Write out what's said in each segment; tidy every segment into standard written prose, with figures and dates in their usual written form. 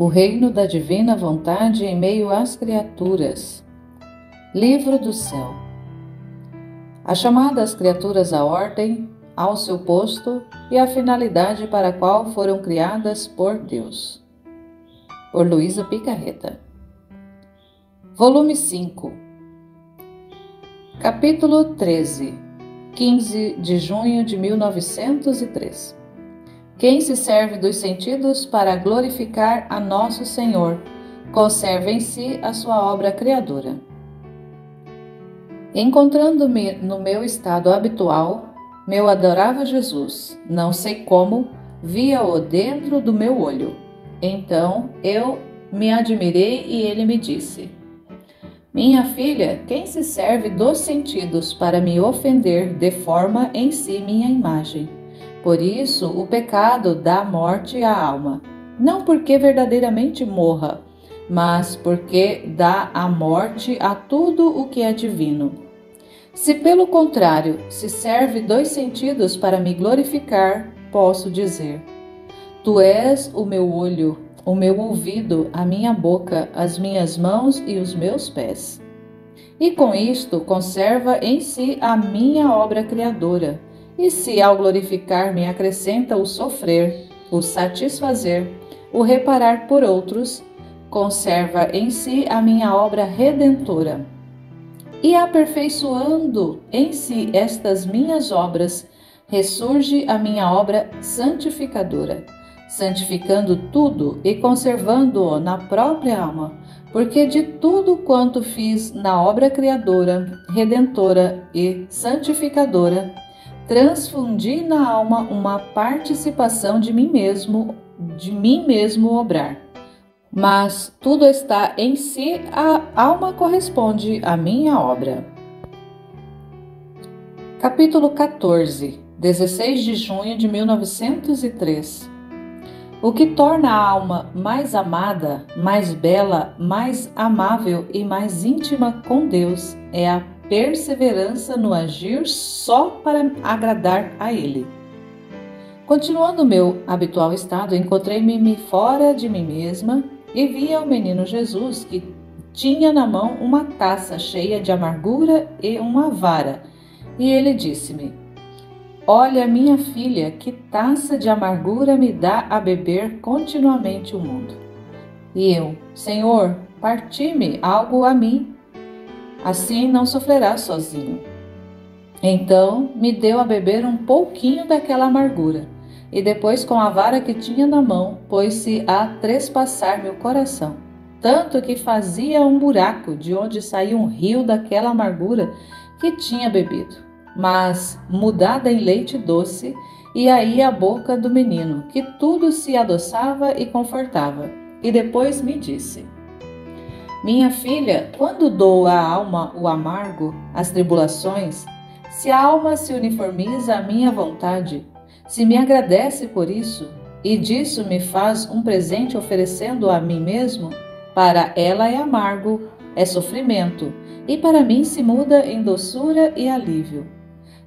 O reino da divina vontade em meio às criaturas. Livro do céu. A chamada às criaturas à ordem, ao seu posto e à finalidade para a qual foram criadas por Deus. Por Luísa Picarreta. Volume 5. Capítulo 13. 15 de junho de 1903. Quem se serve dos sentidos para glorificar a Nosso Senhor, conserva em si a sua obra criadora. Encontrando-me no meu estado habitual, meu adorável Jesus, não sei como, via-o dentro do meu olho. Então eu me admirei e ele me disse: minha filha, quem se serve dos sentidos para me ofender, deforma em si minha imagem. Por isso, o pecado dá morte à alma, não porque verdadeiramente morra, mas porque dá a morte a tudo o que é divino. Se, pelo contrário, se serve dos sentidos para me glorificar, posso dizer: tu és o meu olho, o meu ouvido, a minha boca, as minhas mãos e os meus pés. E com isto conserva em si a minha obra criadora. E se ao glorificar-me acrescenta o sofrer, o satisfazer, o reparar por outros, conserva em si a minha obra redentora. E aperfeiçoando em si estas minhas obras, ressurge a minha obra santificadora, santificando tudo e conservando-o na própria alma, porque de tudo quanto fiz na obra criadora, redentora e santificadora, transfundi na alma uma participação de mim mesmo obrar. Mas tudo está em si, a alma corresponde à minha obra. Capítulo 14, 16 de junho de 1903. O que torna a alma mais amada, mais bela, mais amável e mais íntima com Deus é a perseverança no agir só para agradar a Ele. Continuando meu habitual estado, encontrei-me fora de mim mesma e via o menino Jesus, que tinha na mão uma taça cheia de amargura e uma vara. E ele disse-me: olha, minha filha, que taça de amargura me dá a beber continuamente o mundo. E eu: Senhor, parti-me algo a mim, assim não sofrerás sozinho. Então me deu a beber um pouquinho daquela amargura, e depois com a vara que tinha na mão, pôs-se a trespassar meu coração, tanto que fazia um buraco de onde saía um rio daquela amargura que tinha bebido, mas mudada em leite doce, e aí a boca do menino, que tudo se adoçava e confortava. E depois me disse: minha filha, quando dou à alma o amargo, as tribulações, se a alma se uniformiza à minha vontade, se me agradece por isso, e disso me faz um presente oferecendo a mim mesmo, para ela é amargo, é sofrimento, e para mim se muda em doçura e alívio.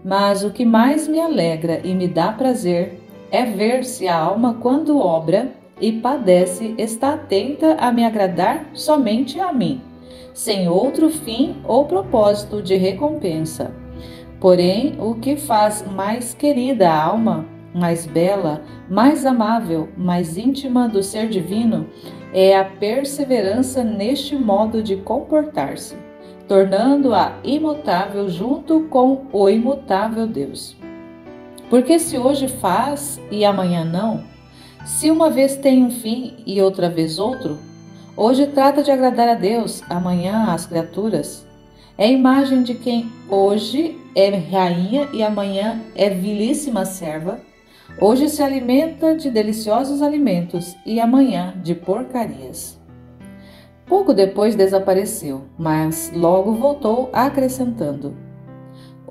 Mas o que mais me alegra e me dá prazer é ver se a alma, quando obra e padece, está atenta a me agradar somente a mim, sem outro fim ou propósito de recompensa. Porém, o que faz mais querida a alma, mais bela, mais amável, mais íntima do ser divino, é a perseverança neste modo de comportar-se, tornando-a imutável junto com o imutável Deus. Porque se hoje faz e amanhã não, se uma vez tem um fim e outra vez outro, hoje trata de agradar a Deus, amanhã às criaturas, é a imagem de quem hoje é rainha e amanhã é vilíssima serva, hoje se alimenta de deliciosos alimentos e amanhã de porcarias. Pouco depois desapareceu, mas logo voltou acrescentando: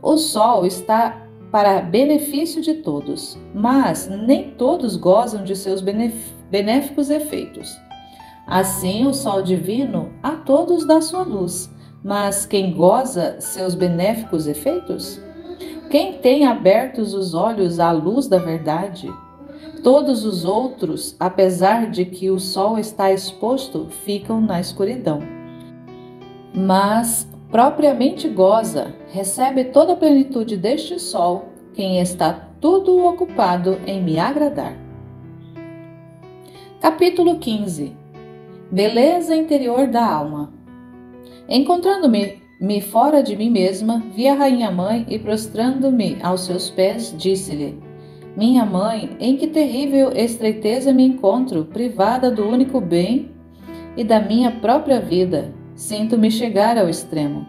o sol está para benefício de todos, mas nem todos gozam de seus benéficos efeitos. Assim, o sol divino a todos dá sua luz, mas quem goza seus benéficos efeitos? Quem tem abertos os olhos à luz da verdade? Todos os outros, apesar de que o sol está exposto, ficam na escuridão. Mas propriamente goza, recebe toda a plenitude deste sol, quem está tudo ocupado em me agradar. Capítulo 15. Beleza interior da alma. Encontrando-me fora de mim mesma, vi a rainha mãe e prostrando-me aos seus pés, disse-lhe: Minha mãe, em que terrível estreiteza me encontro, privada do único bem e da minha própria vida. Sinto-me chegar ao extremo.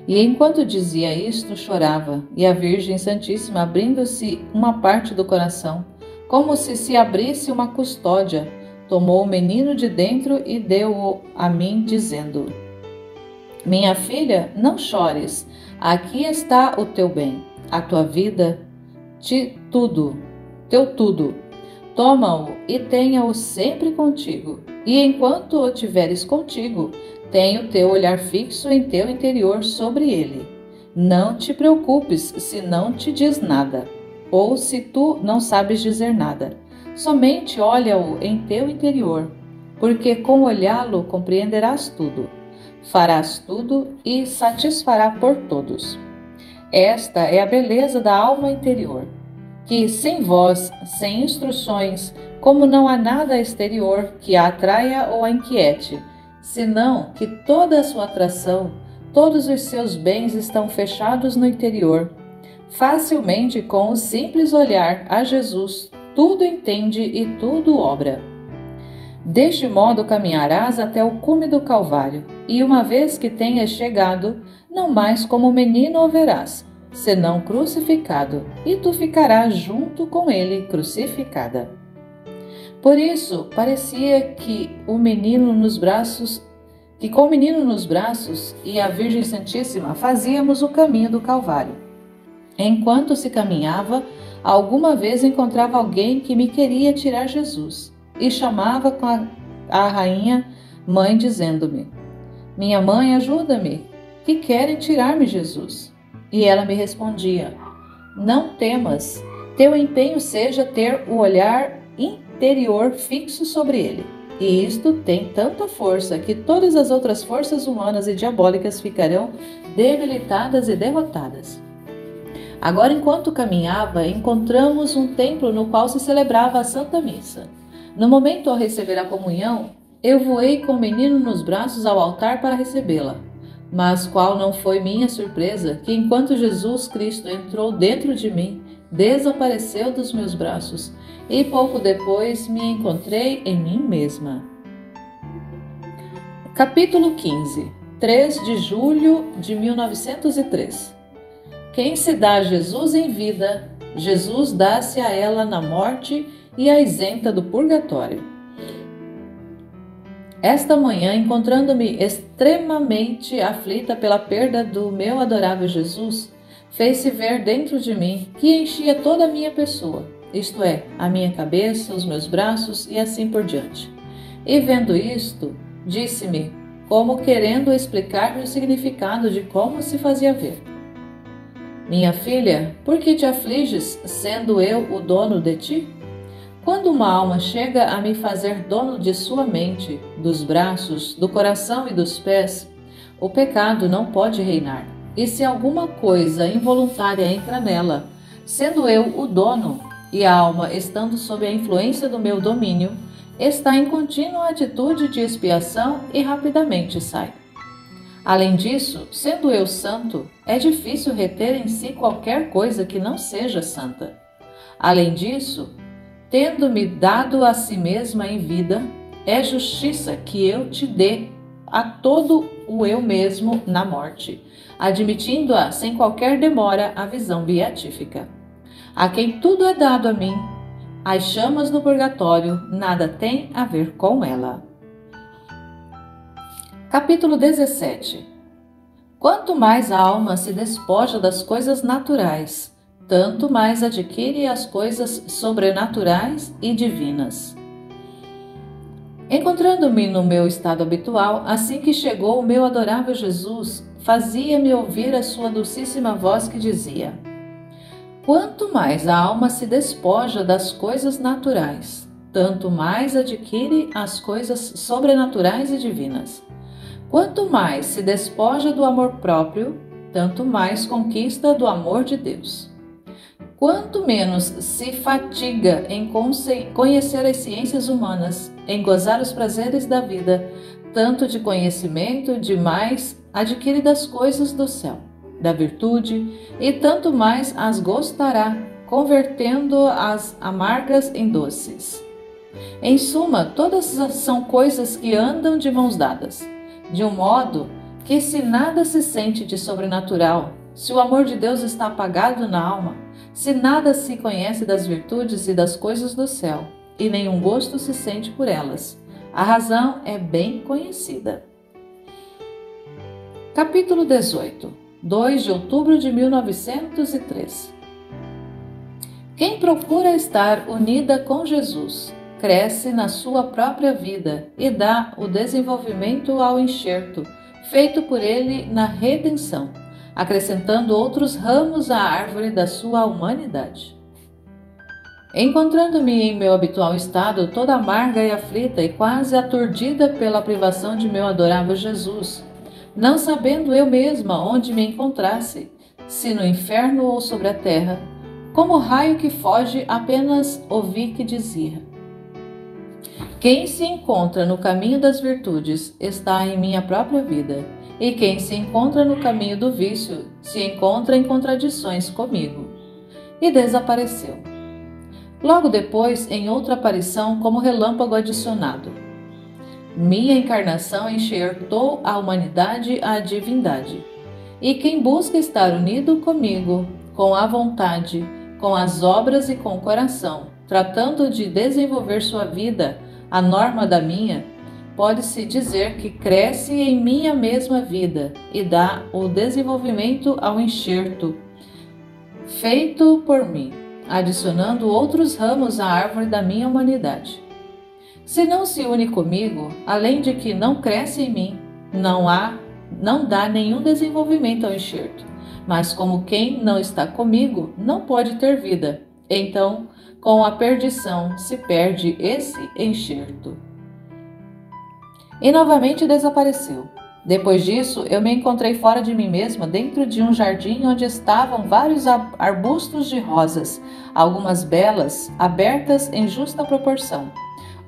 E enquanto dizia isto, chorava, e a Virgem Santíssima, abrindo-se uma parte do coração, como se abrisse uma custódia, tomou o menino de dentro e deu-o a mim, dizendo: Minha filha, não chores, aqui está o teu bem, a tua vida, teu tudo. Toma-o e tenha-o sempre contigo, e enquanto o tiveres contigo, tenha o teu olhar fixo em teu interior sobre ele. Não te preocupes se não te diz nada, ou se tu não sabes dizer nada. Somente olha-o em teu interior, porque com olhá-lo compreenderás tudo, farás tudo e satisfará por todos. Esta é a beleza da alma interior, que sem voz, sem instruções, como não há nada exterior que a atraia ou a inquiete, senão que toda a sua atração, todos os seus bens estão fechados no interior. Facilmente, com o simples olhar a Jesus, tudo entende e tudo obra. Deste modo caminharás até o cume do Calvário, e uma vez que tenhas chegado, não mais como menino o verás, senão crucificado, e tu ficarás junto com ele crucificada. Por isso, parecia que com o menino nos braços e a Virgem Santíssima fazíamos o caminho do Calvário. Enquanto se caminhava, alguma vez encontrava alguém que me queria tirar Jesus, e chamava com a rainha mãe, dizendo-me: Minha mãe, ajuda-me, que querem tirar-me Jesus. E ela me respondia: Não temas, teu empenho seja ter o olhar interior fixo sobre ele. E isto tem tanta força que todas as outras forças humanas e diabólicas ficarão debilitadas e derrotadas. Agora, enquanto caminhava, encontramos um templo no qual se celebrava a Santa Missa. No momento ao receber a comunhão, eu voei com o menino nos braços ao altar para recebê-la. Mas qual não foi minha surpresa que, enquanto Jesus Cristo entrou dentro de mim, desapareceu dos meus braços, e pouco depois me encontrei em mim mesma. Capítulo 15. 3 de julho de 1903. Quem se dá a Jesus em vida, Jesus dá-se a ela na morte e a isenta do purgatório. Esta manhã, encontrando-me extremamente aflita pela perda do meu adorável Jesus, fez-se ver dentro de mim que enchia toda a minha pessoa, isto é, a minha cabeça, os meus braços e assim por diante. E vendo isto, disse-me, como querendo explicar-me o significado de como se fazia ver: Minha filha, por que te afliges, sendo eu o dono de ti? Quando uma alma chega a me fazer dono de sua mente, dos braços, do coração e dos pés, o pecado não pode reinar. E se alguma coisa involuntária entra nela, sendo eu o dono, e a alma estando sob a influência do meu domínio, está em contínua atitude de expiação e rapidamente sai. Além disso, sendo eu santo, é difícil reter em si qualquer coisa que não seja santa. Além disso, tendo-me dado a si mesma em vida, é justiça que eu te dê a todo o eu mesmo na morte, admitindo-a sem qualquer demora a visão beatífica. A quem tudo é dado a mim, as chamas do purgatório nada têm a ver com ela. Capítulo 17. Quanto mais a alma se despoja das coisas naturais, tanto mais adquire as coisas sobrenaturais e divinas. Encontrando-me no meu estado habitual, assim que chegou o meu adorável Jesus, fazia-me ouvir a sua dulcíssima voz que dizia: Quanto mais a alma se despoja das coisas naturais, tanto mais adquire as coisas sobrenaturais e divinas. Quanto mais se despoja do amor próprio, tanto mais conquista do amor de Deus. Quanto menos se fatiga em conhecer as ciências humanas, em gozar os prazeres da vida, tanto de conhecimento de mais adquire das coisas do céu, da virtude, e tanto mais as gostará, convertendo-as amargas em doces. Em suma, todas são coisas que andam de mãos dadas, de um modo que se nada se sente de sobrenatural, se o amor de Deus está apagado na alma, se nada se conhece das virtudes e das coisas do céu, e nenhum gosto se sente por elas, a razão é bem conhecida. Capítulo 18, 2 de outubro de 1903. Quem procura estar unida com Jesus, cresce na sua própria vida e dá o desenvolvimento ao enxerto, feito por ele na redenção, acrescentando outros ramos à árvore da sua humanidade. Encontrando-me em meu habitual estado, toda amarga e aflita e quase aturdida pela privação de meu adorável Jesus, não sabendo eu mesma onde me encontrasse, se no inferno ou sobre a terra, como raio que foge, apenas ouvi que dizia: quem se encontra no caminho das virtudes está em minha própria vida, e quem se encontra no caminho do vício se encontra em contradições comigo. E desapareceu. Logo depois, em outra aparição, como relâmpago adicionado: minha encarnação enxertou a humanidade à divindade. E quem busca estar unido comigo, com a vontade, com as obras e com o coração, tratando de desenvolver sua vida à norma da minha, pode-se dizer que cresce em minha mesma vida e dá o desenvolvimento ao enxerto feito por mim, adicionando outros ramos à árvore da minha humanidade. Se não se une comigo, além de que não cresce em mim, não dá nenhum desenvolvimento ao enxerto. Mas como quem não está comigo não pode ter vida, então com a perdição se perde esse enxerto. E novamente desapareceu. Depois disso, eu me encontrei fora de mim mesma, dentro de um jardim onde estavam vários arbustos de rosas, algumas belas, abertas em justa proporção,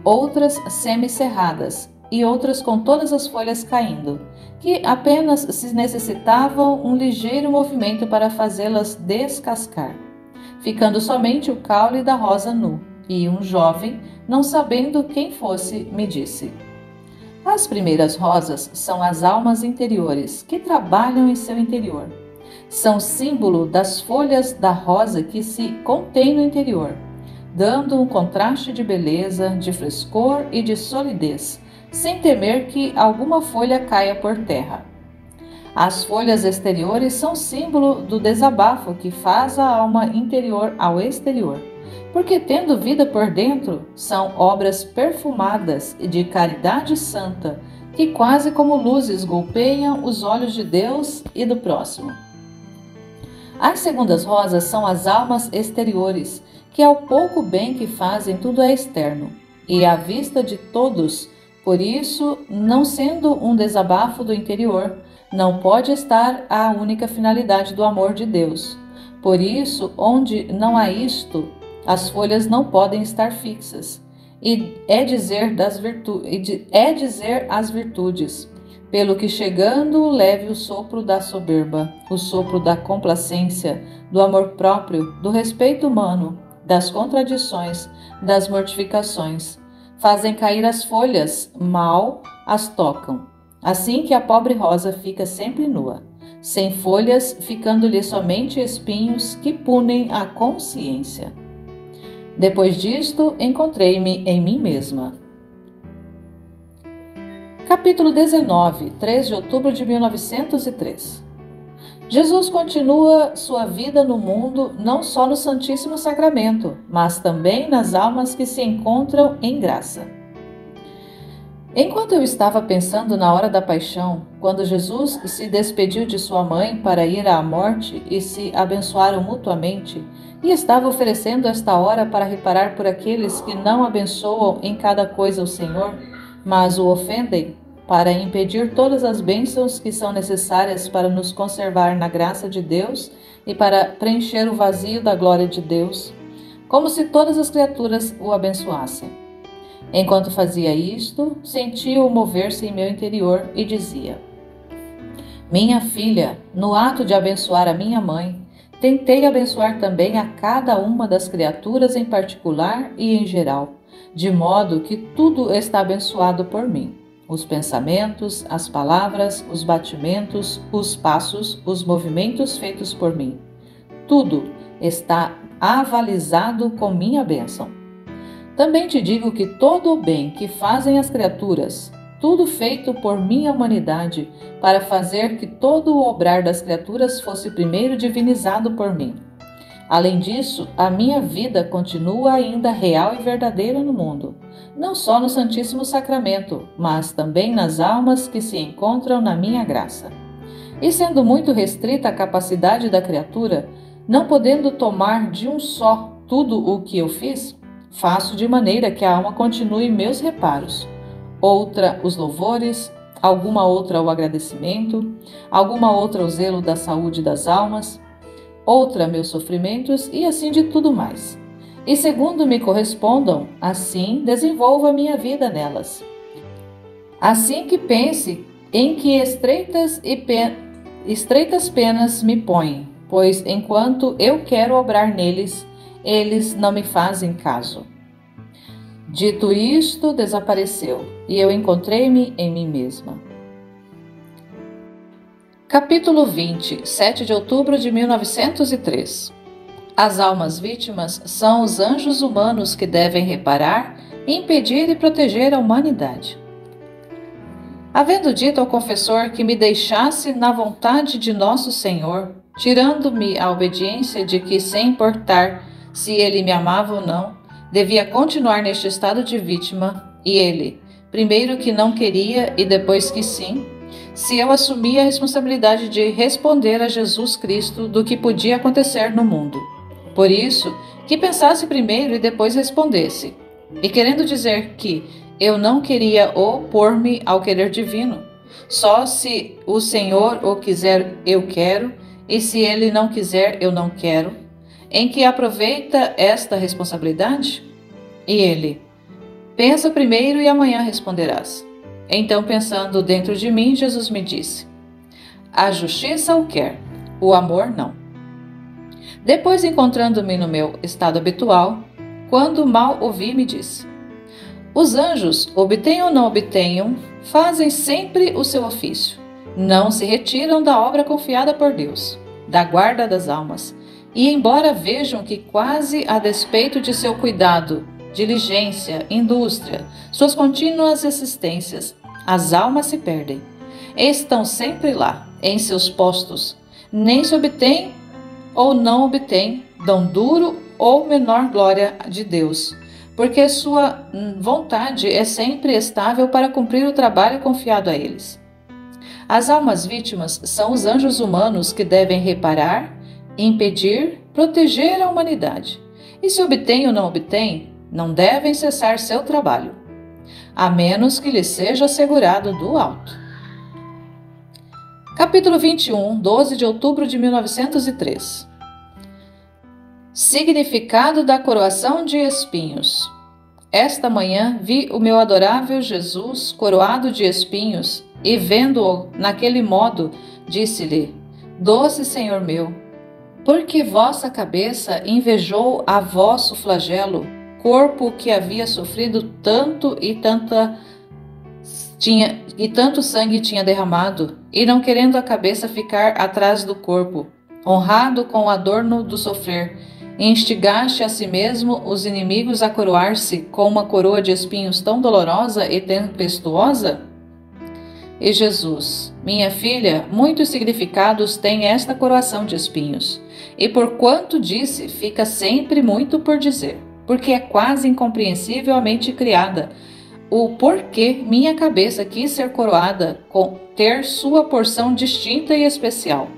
outras semicerradas e outras com todas as folhas caindo, que apenas se necessitavam um ligeiro movimento para fazê-las descascar, ficando somente o caule da rosa nu. E um jovem, não sabendo quem fosse, me disse: as primeiras rosas são as almas interiores, que trabalham em seu interior. São símbolo das folhas da rosa que se contém no interior, dando um contraste de beleza, de frescor e de solidez, sem temer que alguma folha caia por terra. As folhas exteriores são símbolo do desabafo que faz a alma interior ao exterior, porque, tendo vida por dentro, são obras perfumadas e de caridade santa, que quase como luzes golpeiam os olhos de Deus e do próximo. As segundas rosas são as almas exteriores, que ao pouco bem que fazem tudo é externo, e à vista de todos, por isso, não sendo um desabafo do interior, não pode estar a única finalidade do amor de Deus. Por isso, onde não há isto, as folhas não podem estar fixas, e é dizer as virtudes, pelo que chegando leve o sopro da soberba, o sopro da complacência, do amor próprio, do respeito humano, das contradições, das mortificações. Fazem cair as folhas, mal as tocam, assim que a pobre rosa fica sempre nua, sem folhas, ficando-lhe somente espinhos que punem a consciência. Depois disto, encontrei-me em mim mesma. Capítulo 19, 3 de outubro de 1903. Jesus continua sua vida no mundo não só no Santíssimo Sacramento, mas também nas almas que se encontram em graça. Enquanto eu estava pensando na hora da paixão, quando Jesus se despediu de sua mãe para ir à morte e se abençoaram mutuamente, e estava oferecendo esta hora para reparar por aqueles que não abençoam em cada coisa o Senhor, mas o ofendem, para impedir todas as bênçãos que são necessárias para nos conservar na graça de Deus e para preencher o vazio da glória de Deus, como se todas as criaturas o abençoassem. Enquanto fazia isto, sentia-o mover-se em meu interior e dizia: Minha filha, no ato de abençoar a minha mãe, tentei abençoar também a cada uma das criaturas em particular e em geral, de modo que tudo está abençoado por mim. Os pensamentos, as palavras, os batimentos, os passos, os movimentos feitos por mim. Tudo está avalizado com minha bênção. Também te digo que todo o bem que fazem as criaturas, tudo feito por minha humanidade, para fazer que todo o obrar das criaturas fosse primeiro divinizado por mim. Além disso, a minha vida continua ainda real e verdadeira no mundo, não só no Santíssimo Sacramento, mas também nas almas que se encontram na minha graça. E sendo muito restrita a capacidade da criatura, não podendo tomar de um só tudo o que eu fiz, faço de maneira que a alma continue meus reparos, outra os louvores, alguma outra o agradecimento, alguma outra o zelo da saúde das almas, outra meus sofrimentos e assim de tudo mais. E segundo me correspondam, assim desenvolva a minha vida nelas. Assim que pense em que estreitas penas me põem, pois enquanto eu quero obrar neles, eles não me fazem caso. Dito isto, desapareceu, e eu encontrei-me em mim mesma. Capítulo 20, 7 de outubro de 1903. As almas vítimas são os anjos humanos que devem reparar, impedir e proteger a humanidade. Havendo dito ao confessor que me deixasse na vontade de Nosso Senhor, tirando-me a obediência de que, sem importar se ele me amava ou não, devia continuar neste estado de vítima, e ele, primeiro que não queria e depois que sim, se eu assumia a responsabilidade de responder a Jesus Cristo do que podia acontecer no mundo. Por isso, que pensasse primeiro e depois respondesse, e querendo dizer que eu não queria opor-me ao querer divino, só se o Senhor o quiser eu quero, e se ele não quiser eu não quero, em que aproveita esta responsabilidade? E ele: pensa primeiro e amanhã responderás. Então, pensando dentro de mim, Jesus me disse: a justiça o quer, o amor não. Depois, encontrando-me no meu estado habitual, quando mal ouvi, me disse: os anjos, obtenham ou não obtenham, fazem sempre o seu ofício. Não se retiram da obra confiada por Deus, da guarda das almas. E embora vejam que quase a despeito de seu cuidado, diligência, indústria, suas contínuas existências, as almas se perdem. Estão sempre lá, em seus postos. Nem se obtém ou não obtém, dão duro ou menor glória de Deus, porque sua vontade é sempre estável para cumprir o trabalho confiado a eles. As almas vítimas são os anjos humanos que devem reparar, impedir, proteger a humanidade. E se obtém ou não obtém, não devem cessar seu trabalho, a menos que lhes seja assegurado do alto. Capítulo 21, 12 de outubro de 1903. Significado da coroação de espinhos. Esta manhã vi o meu adorável Jesus coroado de espinhos, e vendo-o naquele modo, disse-lhe: doce Senhor meu, porque vossa cabeça invejou a vosso flagelo, corpo que havia sofrido tanto e tanto sangue tinha derramado, e não querendo a cabeça ficar atrás do corpo, honrado com o adorno do sofrer, instigaste a si mesmo os inimigos a coroar-se com uma coroa de espinhos tão dolorosa e tempestuosa? E Jesus: minha filha, muitos significados tem esta coroação de espinhos, e por quanto disse, fica sempre muito por dizer, porque é quase incompreensível a mente criada, o porquê minha cabeça quis ser coroada com ter sua porção distinta e especial,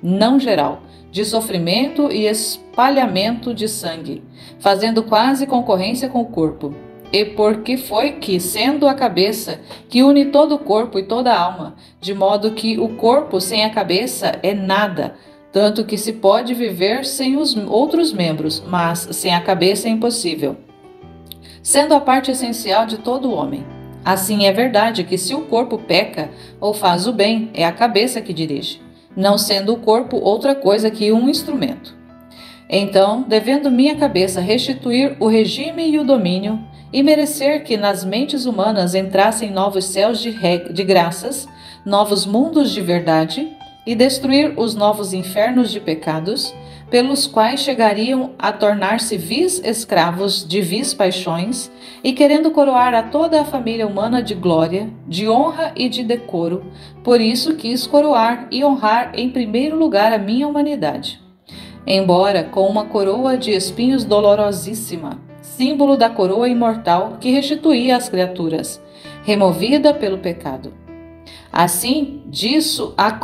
não geral, de sofrimento e espalhamento de sangue, fazendo quase concorrência com o corpo. E porque foi que, sendo a cabeça que une todo o corpo e toda a alma, de modo que o corpo sem a cabeça é nada, tanto que se pode viver sem os outros membros, mas sem a cabeça é impossível, sendo a parte essencial de todo o homem. Assim é verdade que se o corpo peca ou faz o bem, é a cabeça que dirige, não sendo o corpo outra coisa que um instrumento. Então, devendo minha cabeça restituir o regime e o domínio, e merecer que nas mentes humanas entrassem novos céus de graças, novos mundos de verdade, e destruir os novos infernos de pecados, pelos quais chegariam a tornar-se vis escravos de vis paixões, e querendo coroar a toda a família humana de glória, de honra e de decoro, por isso quis coroar e honrar em primeiro lugar a minha humanidade. Embora com uma coroa de espinhos dolorosíssima, símbolo da coroa imortal que restituía as criaturas, removida pelo pecado. Assim,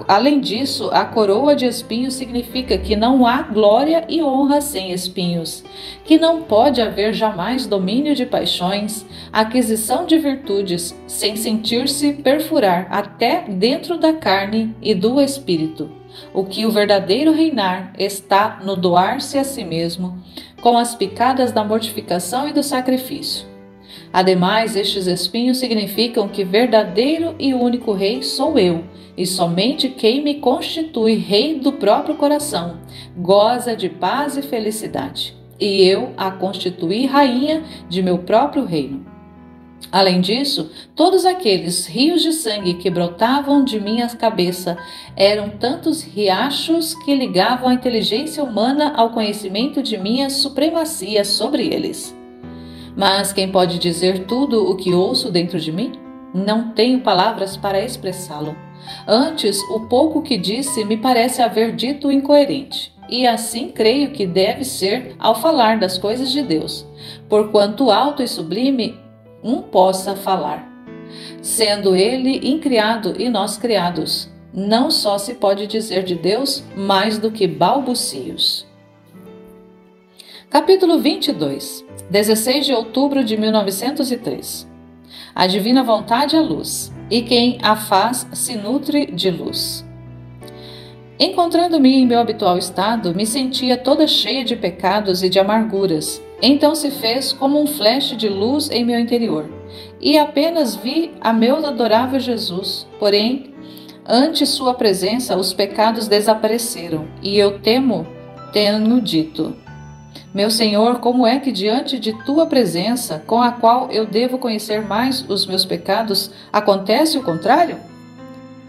além disso, a coroa de espinhos significa que não há glória e honra sem espinhos, que não pode haver jamais domínio de paixões, aquisição de virtudes, sem sentir-se perfurar até dentro da carne e do espírito. O que o verdadeiro reinar está no doar-se a si mesmo, com as picadas da mortificação e do sacrifício. Ademais, estes espinhos significam que verdadeiro e único rei sou eu, e somente quem me constitui rei do próprio coração goza de paz e felicidade, e eu a constituí rainha de meu próprio reino. Além disso, todos aqueles rios de sangue que brotavam de minha cabeça eram tantos riachos que ligavam a inteligência humana ao conhecimento de minha supremacia sobre eles. Mas quem pode dizer tudo o que ouço dentro de mim? Não tenho palavras para expressá-lo. Antes, o pouco que disse me parece haver dito incoerente, e assim creio que deve ser ao falar das coisas de Deus, porquanto alto e sublime possa falar, sendo ele incriado e nós criados. Não só se pode dizer de Deus mais do que balbucios. Capítulo 22, 16 de outubro de 1903. A divina vontade é luz, e quem a faz se nutre de luz. Encontrando-me em meu habitual estado, me sentia toda cheia de pecados e de amarguras. Então se fez como um flash de luz em meu interior, e apenas vi a meu adorável Jesus. Porém, ante sua presença, os pecados desapareceram, e eu tenho dito: meu Senhor, como é que diante de tua presença, com a qual eu devo conhecer mais os meus pecados, acontece o contrário?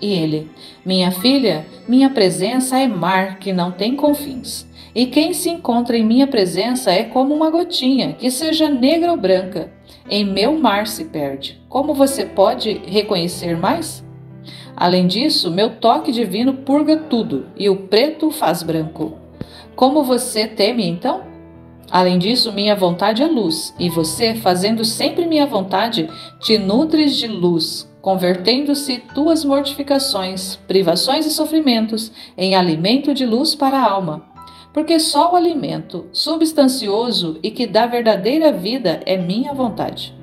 E ele: minha filha, minha presença é mar que não tem confins. E quem se encontra em minha presença é como uma gotinha, que seja negra ou branca. Em meu mar se perde. Como você pode reconhecer mais? Além disso, meu toque divino purga tudo, e o preto faz branco. Como você teme então? Além disso, minha vontade é luz, e você, fazendo sempre minha vontade, te nutres de luz, convertendo-se tuas mortificações, privações e sofrimentos em alimento de luz para a alma. Porque só o alimento substancioso e que dá verdadeira vida é minha vontade.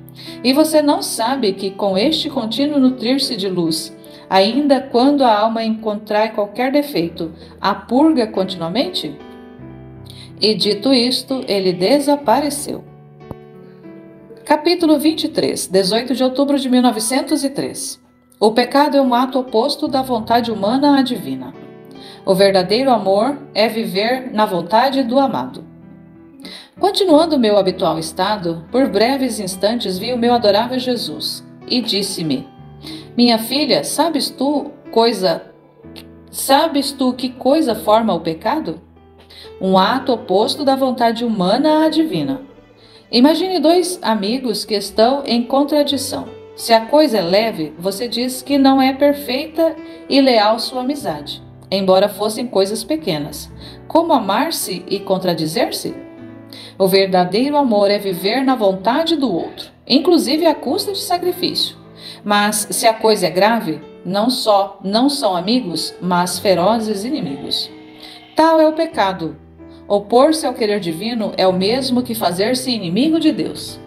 E você não sabe que com este contínuo nutrir-se de luz, ainda quando a alma encontrar qualquer defeito, a purga continuamente? E dito isto, ele desapareceu. Capítulo 23, 18 de outubro de 1903. O pecado é um ato oposto da vontade humana à divina. O verdadeiro amor é viver na vontade do amado. Continuando meu habitual estado, por breves instantes vi o meu adorável Jesus e disse-me: minha filha, sabes tu que coisa forma o pecado? Um ato oposto da vontade humana à divina. Imagine dois amigos que estão em contradição. Se a coisa é leve, você diz que não é perfeita e leal sua amizade, embora fossem coisas pequenas. Como amar-se e contradizer-se? O verdadeiro amor é viver na vontade do outro, inclusive à custa de sacrifício. Mas se a coisa é grave, não são amigos, mas ferozes inimigos. Tal é o pecado. Opor-se ao querer divino é o mesmo que fazer-se inimigo de Deus.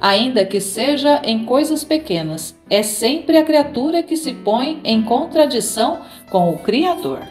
Ainda que seja em coisas pequenas, é sempre a criatura que se põe em contradição com o Criador.